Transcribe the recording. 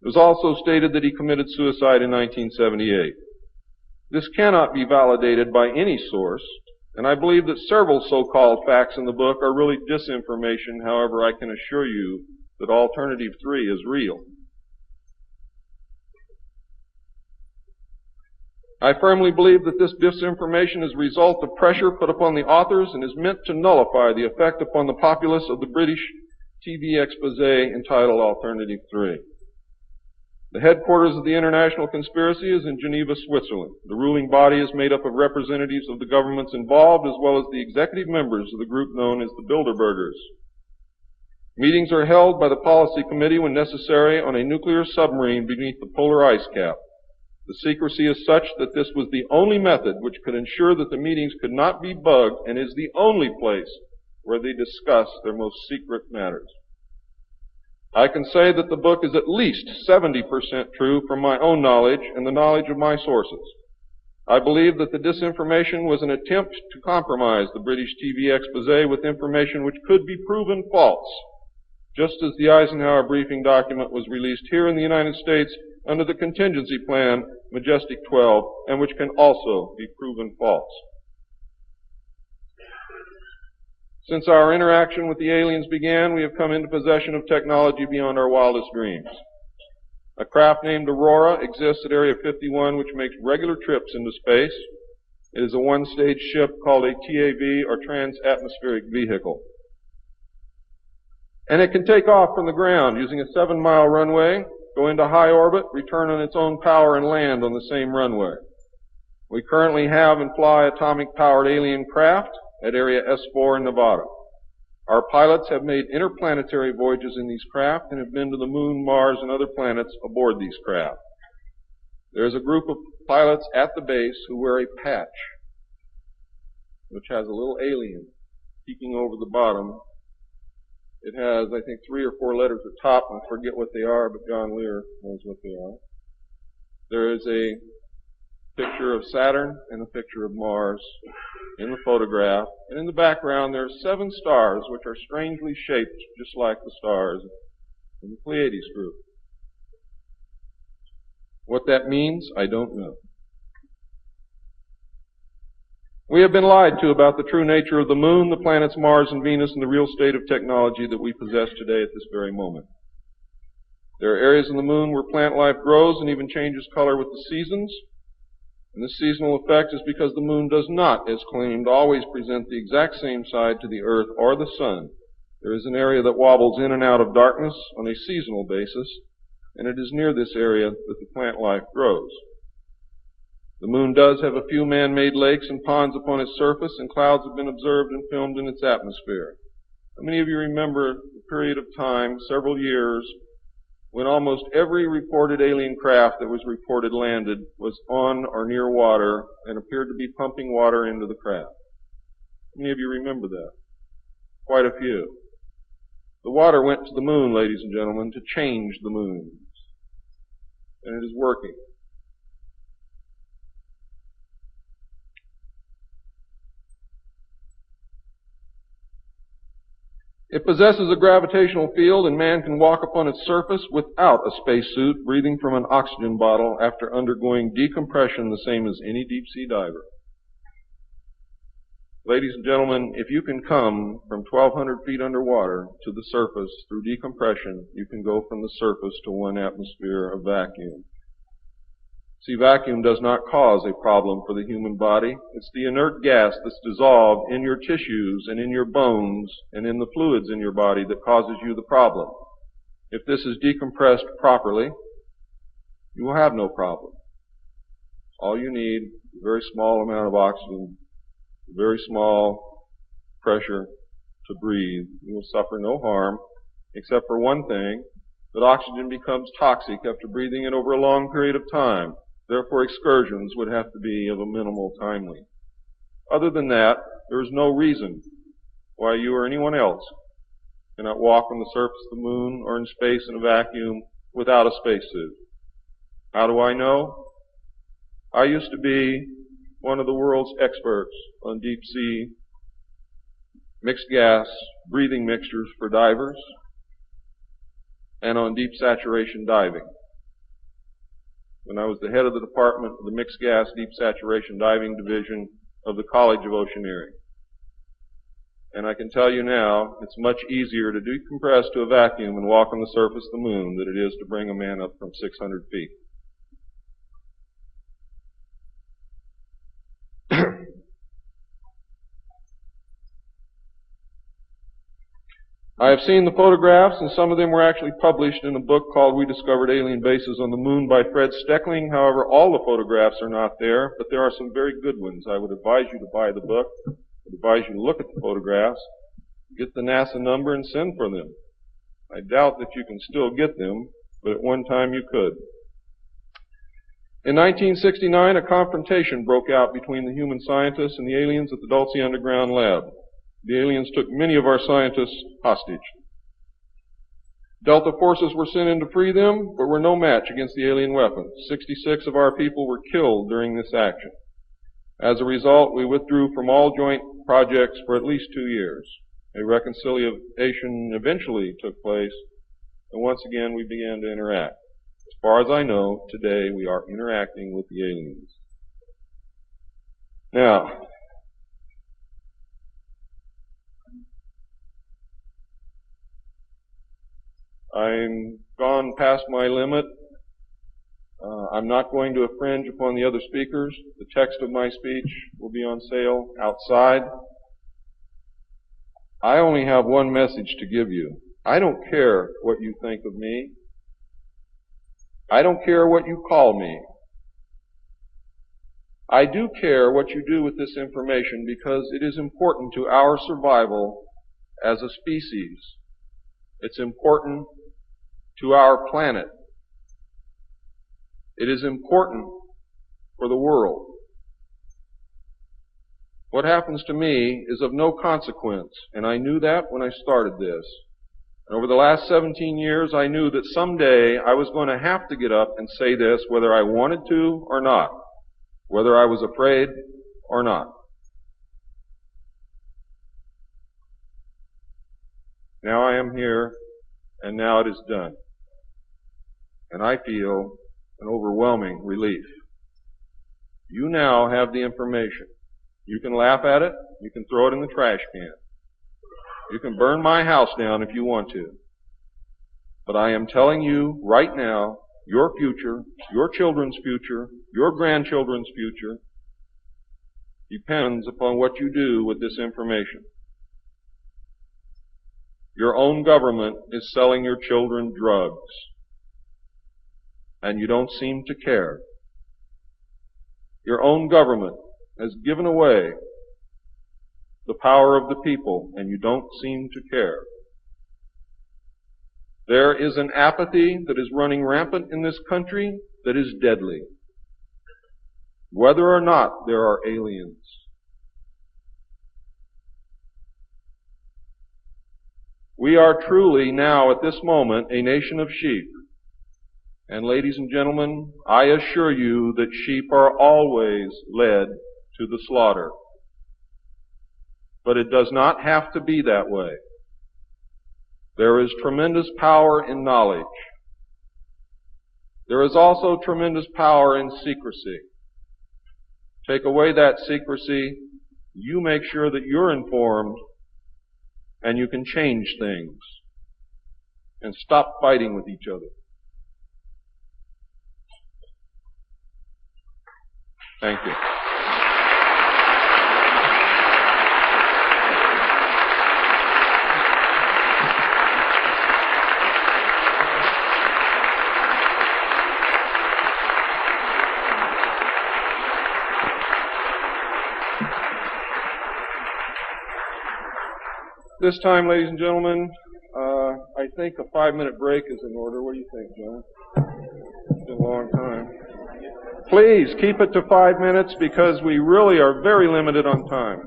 It was also stated that he committed suicide in 1978. This cannot be validated by any source, and I believe that several so-called facts in the book are really disinformation. However, I can assure you that Alternative 3 is real. I firmly believe that this disinformation is a result of pressure put upon the authors and is meant to nullify the effect upon the populace of the British TV expose entitled Alternative 3. The headquarters of the international conspiracy is in Geneva, Switzerland. The ruling body is made up of representatives of the governments involved as well as the executive members of the group known as the Bilderbergers. Meetings are held by the policy committee when necessary on a nuclear submarine beneath the polar ice cap. The secrecy is such that this was the only method which could ensure that the meetings could not be bugged and is the only place where they discuss their most secret matters. I can say that the book is at least 70% true from my own knowledge and the knowledge of my sources. I believe that the disinformation was an attempt to compromise the British TV expose with information which could be proven false, just as the Eisenhower briefing document was released here in the United States under the contingency plan Majestic 12, and which can also be proven false. Since our interaction with the aliens began, we have come into possession of technology beyond our wildest dreams. A craft named Aurora exists at Area 51, which makes regular trips into space. It is a one-stage ship called a TAV, or Trans-Atmospheric Vehicle. And it can take off from the ground using a 7-mile runway, go into high orbit, return on its own power, and land on the same runway. We currently have and fly atomic-powered alien craft at Area S4 in Nevada. Our pilots have made interplanetary voyages in these craft and have been to the Moon, Mars, and other planets aboard these craft. There is a group of pilots at the base who wear a patch, which has a little alien peeking over the bottom. It has, I think, 3 or 4 letters at the top. I forget what they are, but John Lear knows what they are. There is a picture of Saturn and a picture of Mars in the photograph. And in the background, there are 7 stars, which are strangely shaped just like the stars in the Pleiades group. What that means, I don't know. We have been lied to about the true nature of the moon, the planets Mars and Venus, and the real state of technology that we possess today at this very moment. There are areas on the moon where plant life grows and even changes color with the seasons. And this seasonal effect is because the moon does not, as claimed, always present the exact same side to the earth or the sun. There is an area that wobbles in and out of darkness on a seasonal basis, and it is near this area that the plant life grows. The moon does have a few man-made lakes and ponds upon its surface, and clouds have been observed and filmed in its atmosphere. How many of you remember the period of time, several years, when almost every reported alien craft that was reported landed was on or near water and appeared to be pumping water into the craft? How many of you remember that? Quite a few. The water went to the moon, ladies and gentlemen, to change the moons. And it is working. It possesses a gravitational field, and man can walk upon its surface without a spacesuit, breathing from an oxygen bottle after undergoing decompression the same as any deep-sea diver. Ladies and gentlemen, if you can come from 1,200 feet underwater to the surface through decompression, you can go from the surface to 1 atmosphere of vacuum. See, vacuum does not cause a problem for the human body. It's the inert gas that's dissolved in your tissues and in your bones and in the fluids in your body that causes you the problem. If this is decompressed properly, you will have no problem. All you need is a very small amount of oxygen, a very small pressure to breathe. You will suffer no harm, except for one thing, that oxygen becomes toxic after breathing it over a long period of time. Therefore, excursions would have to be of a minimal time length. Other than that, there is no reason why you or anyone else cannot walk on the surface of the moon or in space in a vacuum without a spacesuit. How do I know? I used to be one of the world's experts on deep sea mixed gas breathing mixtures for divers and on deep saturation diving. when I was the head of the Department of the Mixed Gas Deep Saturation Diving Division of the College of Oceaneering. And I can tell you now, it's much easier to decompress to a vacuum and walk on the surface of the moon than it is to bring a man up from 600 feet. I have seen the photographs, and some of them were actually published in a book called We Discovered Alien Bases on the Moon by Fred Steckling. However, all the photographs are not there, but there are some very good ones. I would advise you to buy the book. I would advise you to look at the photographs, get the NASA number, and send for them. I doubt that you can still get them, but at one time you could. In 1969, a confrontation broke out between the human scientists and the aliens at the Dulce Underground Lab. The aliens took many of our scientists hostage. Delta forces were sent in to free them, but were no match against the alien weapons. 66 of our people were killed during this action. As a result, we withdrew from all joint projects for at least 2 years. A reconciliation eventually took place, and once again we began to interact. As far as I know, today we are interacting with the aliens. Now, I'm gone past my limit. I'm not going to infringe upon the other speakers. The text of my speech will be on sale outside. I only have one message to give you. I don't care what you think of me. I don't care what you call me. I do care what you do with this information because it is important to our survival as a species. It's important to our planet. It is important for the world. What happens to me is of no consequence, and I knew that when I started this. And over the last 17 years, I knew that someday I was going to have to get up and say this, whether I wanted to or not, whether I was afraid or not. Now I am here, and now it is done. And I feel an overwhelming relief. You now have the information. You can laugh at it. You can throw it in the trash can. You can burn my house down if you want to. But I am telling you right now, your future, your children's future, your grandchildren's future depends upon what you do with this information. Your own government is selling your children drugs, and you don't seem to care. Your own government has given away the power of the people, and you don't seem to care. There is an apathy that is running rampant in this country that is deadly, whether or not there are aliens. We are truly now at this moment a nation of sheep. And ladies and gentlemen, I assure you that sheep are always led to the slaughter. But it does not have to be that way. There is tremendous power in knowledge. There is also tremendous power in secrecy. Take away that secrecy, you make sure that you're informed, and you can change things and stop fighting with each other. Thank you. This time, ladies and gentlemen, I think a 5-minute break is in order. What do you think, John? It's been a long time. Please keep it to 5 minutes because we really are very limited on time.